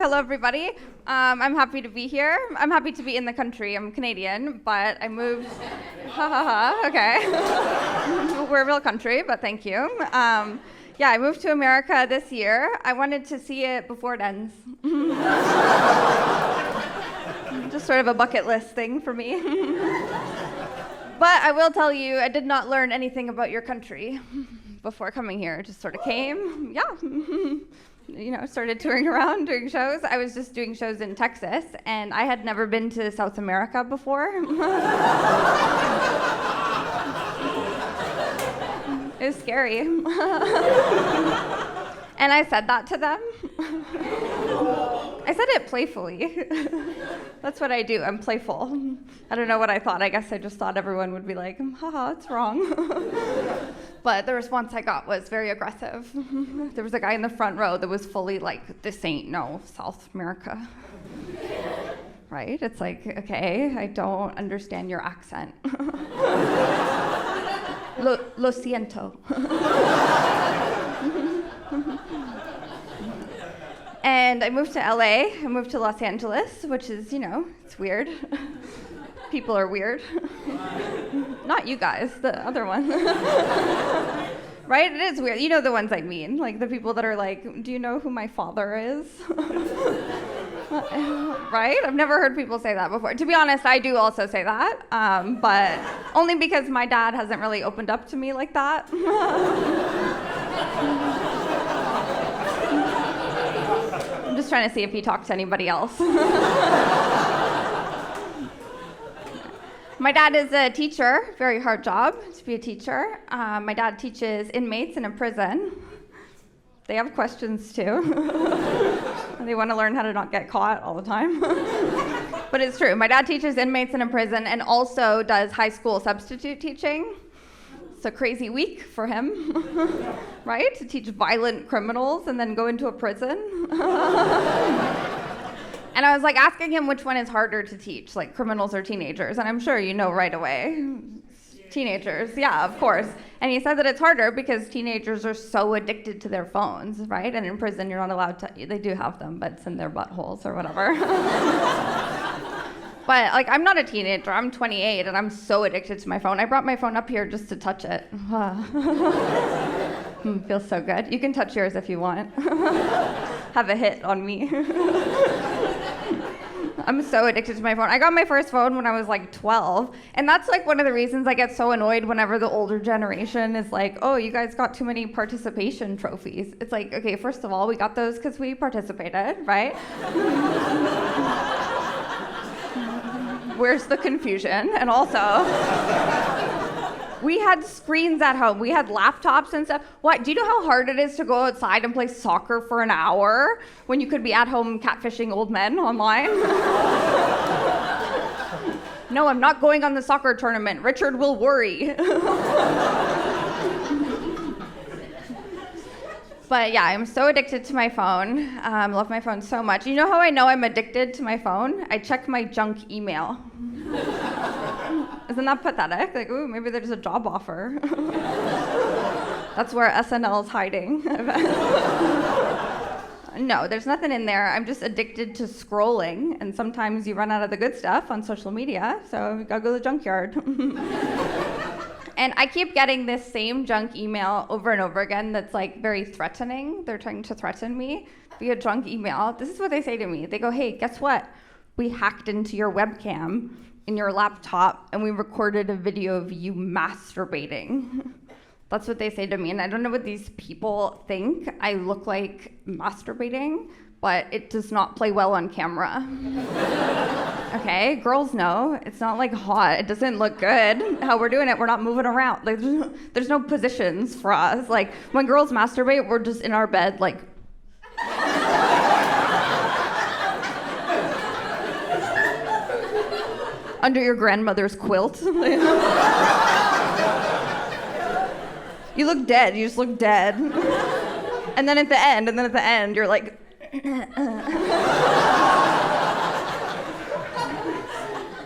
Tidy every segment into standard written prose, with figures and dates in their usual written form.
Hello, everybody. I'm happy to be here. I'm happy to be in the country. I'm Canadian, but I moved. Okay. We're a real country, but thank you. I moved to America this year. I wanted to see it before it ends. Just sort of a bucket list thing for me. But I will tell you, I did not learn anything about your country before coming here. Just sort of came, started touring around, doing shows. I was just doing shows in Texas, and I had never been to South America before. It was scary. And I said that to them. I said it playfully. That's what I do. I'm playful. I don't know what I thought. I guess I just thought everyone would be like, haha, it's wrong. But the response I got was very aggressive. There was a guy in the front row that was fully like, this ain't no South America. Right? It's like, okay, I don't understand your accent. Lo siento. And I moved to LA. I moved to Los Angeles, which is, it's weird. People are weird. Not you guys, the other one. Right? It is weird. You know the ones I mean. Like the people that are like, do you know who my father is? Right? I've never heard people say that before. To be honest, I do also say that, but only because my dad hasn't really opened up to me like that. I'm just trying to see if he talked to anybody else. My dad is a teacher, very hard job to be a teacher. My dad teaches inmates in a prison. They have questions too. They want to learn how to not get caught all the time. But it's true. My dad teaches inmates in a prison and also does high school substitute teaching. It's a crazy week for him, right? To teach violent criminals and then go into a prison. And I was like asking him which one is harder to teach, like criminals or teenagers, and I'm sure you know right away. Teenagers, yeah, of course. And he said that it's harder because teenagers are so addicted to their phones, right? And in prison you're not allowed to, they do have them, but it's in their buttholes or whatever. But like, I'm not a teenager, I'm 28 and I'm so addicted to my phone. I brought my phone up here just to touch it. Feels so good. You can touch yours if you want. Have a hit on me. I'm so addicted to my phone. I got my first phone when I was like 12, and that's like one of the reasons I get so annoyed whenever the older generation is like, oh, you guys got too many participation trophies. It's like, okay, first of all, we got those because we participated, right? Where's the confusion? And also, we had screens at home. We had laptops and stuff. What? Do you know how hard it is to go outside and play soccer for an hour when you could be at home catfishing old men online? No, I'm not going on the soccer tournament. Richard will worry. But yeah, I'm so addicted to my phone. Love my phone so much. You know how I know I'm addicted to my phone? I check my junk email. Isn't that pathetic? Like, ooh, maybe there's a job offer. That's where SNL's hiding. No, there's nothing in there. I'm just addicted to scrolling, and sometimes you run out of the good stuff on social media, so you gotta go to the junkyard. And I keep getting this same junk email over and over again that's like very threatening. They're trying to threaten me via junk email. This is what they say to me. They go, hey, guess what? We hacked into your webcam in your laptop and we recorded a video of you masturbating. That's what they say to me. And I don't know what these people think. I look like masturbating, but it does not play well on camera. Okay, girls know. It's not like hot. It doesn't look good how we're doing it. We're not moving around. Like, there's no positions for us. Like, when girls masturbate, we're just in our bed, like. Under your grandmother's quilt. You look dead. You just look dead. And then at the end, you're like.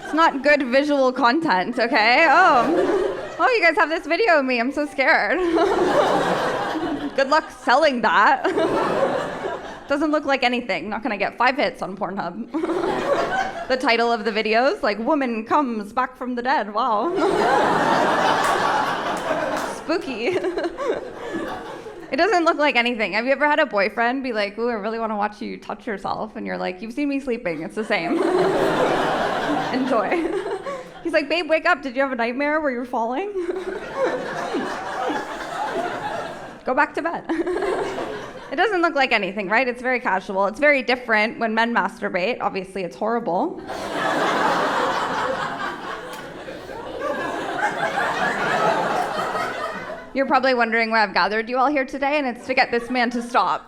It's not good visual content, okay? Oh, you guys have this video of me. I'm so scared. Good luck selling that. Doesn't look like anything. Not gonna get 5 hits on Pornhub. The title of the videos, like, woman comes back from the dead. Wow. Spooky. It doesn't look like anything. Have you ever had a boyfriend be like, ooh, I really want to watch you touch yourself? And you're like, you've seen me sleeping. It's the same. Enjoy. He's like, babe, wake up. Did you have a nightmare where you're falling? Go back to bed. It doesn't look like anything, right? It's very casual. It's very different when men masturbate. Obviously, it's horrible. You're probably wondering why I've gathered you all here today, and it's to get this man to stop.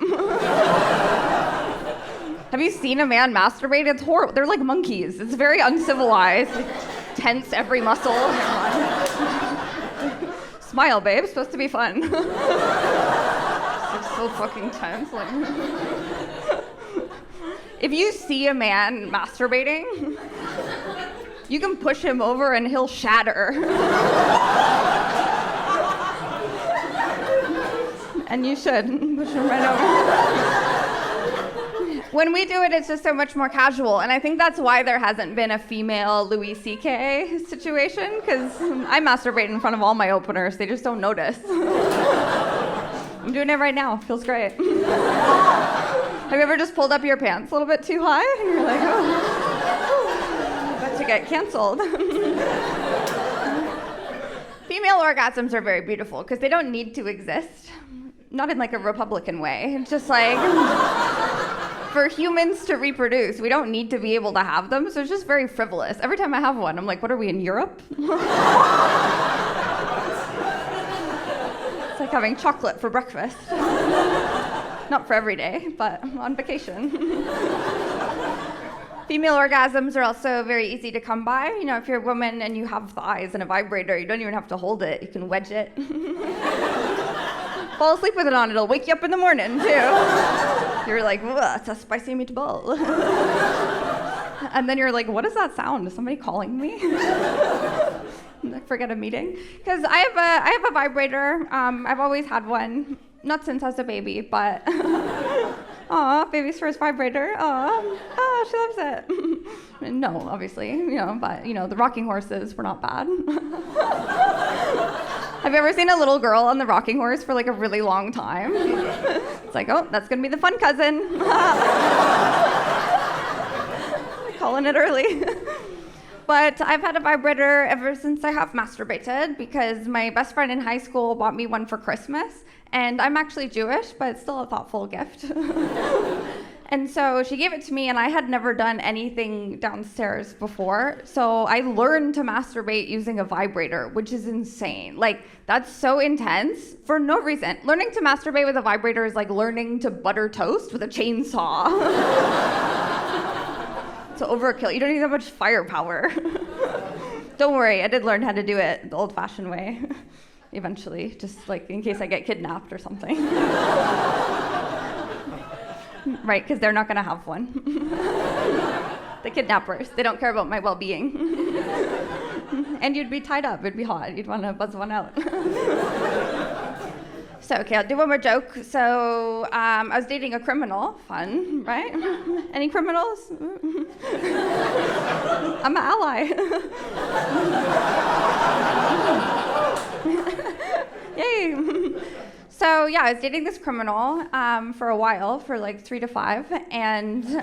Have you seen a man masturbate? It's horrible. They're like monkeys. It's very uncivilized. Tense every muscle. Smile, babe. It's supposed to be fun. It's like so fucking tense. Like, if you see a man masturbating, you can push him over and he'll shatter. And you should push him right over. When we do it, it's just so much more casual, and I think that's why there hasn't been a female Louis C.K. situation, because I masturbate in front of all my openers. They just don't notice. I'm doing it right now. Feels great. Have you ever just pulled up your pants a little bit too high? And you're like, oh, about to get canceled. Female orgasms are very beautiful because they don't need to exist. Not in like a Republican way. It's just like, for humans to reproduce, we don't need to be able to have them, so it's just very frivolous. Every time I have one, I'm like, what are we, in Europe? It's like having chocolate for breakfast. Not for every day, but on vacation. Female orgasms are also very easy to come by. You know, if you're a woman and you have thighs and a vibrator, you don't even have to hold it. You can wedge it. Fall asleep with it on. It'll wake you up in the morning, too. You're like, it's a spicy meatball. And then you're like, what is that sound? Is somebody calling me? Forget a meeting. Because I have a vibrator. I've always had one. Not since I was a baby, but aw, baby's first vibrator. Aw, she loves it. No, obviously, but the rocking horses were not bad. Have you ever seen a little girl on the rocking horse for like a really long time? It's like, oh, that's gonna be the fun cousin. Calling it early. But I've had a vibrator ever since I have masturbated because my best friend in high school bought me one for Christmas. And I'm actually Jewish, but it's still a thoughtful gift. And so she gave it to me, and I had never done anything downstairs before. So I learned to masturbate using a vibrator, which is insane. Like, that's so intense for no reason. Learning to masturbate with a vibrator is like learning to butter toast with a chainsaw. It's overkill. You don't need that much firepower. Don't worry, I did learn how to do it the old-fashioned way. Eventually, just like in case I get kidnapped or something. Right, because they're not going to have one. The kidnappers, they don't care about my well-being. And you'd be tied up, it'd be hot. You'd want to buzz one out. So, okay, I'll do one more joke. So, I was dating a criminal. Fun, right? Any criminals? I'm an ally. Yay. So, yeah, I was dating this criminal for a while, for like 3 to 5, and I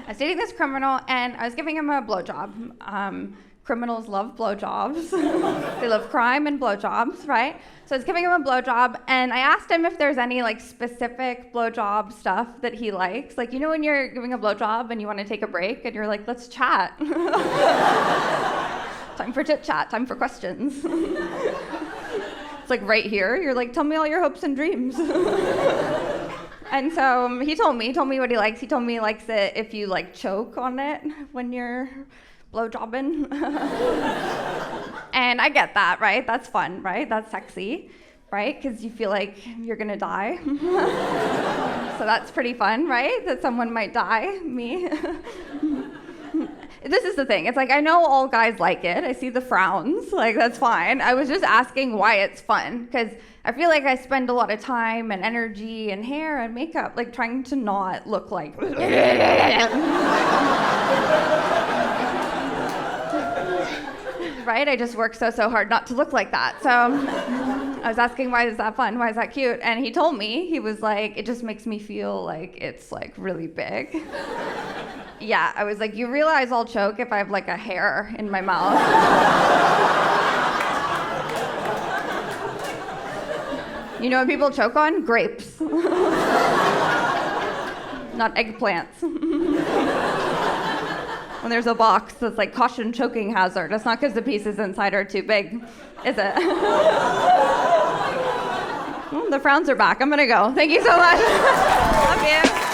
was dating this criminal, and I was giving him a blowjob. Criminals love blowjobs. They love crime and blowjobs, right? So I was giving him a blowjob, and I asked him if there's any like specific blowjob stuff that he likes. Like, when you're giving a blowjob and you want to take a break, and you're like, let's chat. Time for chit chat, time for questions. It's like right here, you're like, tell me all your hopes and dreams. And so he told me what he likes. He told me he likes it if you like choke on it when you're blowjobbing. And I get that, right? That's fun, right? That's sexy, right? Because you feel like you're gonna die. So that's pretty fun, right? That someone might die, me. this is the thing. It's like, I know all guys like it. I see the frowns. Like, that's fine. I was just asking why it's fun. Because I feel like I spend a lot of time and energy and hair and makeup, like, trying to not look like... Right? I just work so hard not to look like that. So I was asking, why is that fun? Why is that cute? And he told me, he was like, it just makes me feel like it's like really big. Yeah, I was like, you realize I'll choke if I have like a hair in my mouth. You know what people choke on? Grapes. Not eggplants. When there's a box that's like caution choking hazard. That's not because the pieces inside are too big, is it? The frowns are back. I'm gonna go. Thank you so much. Love you.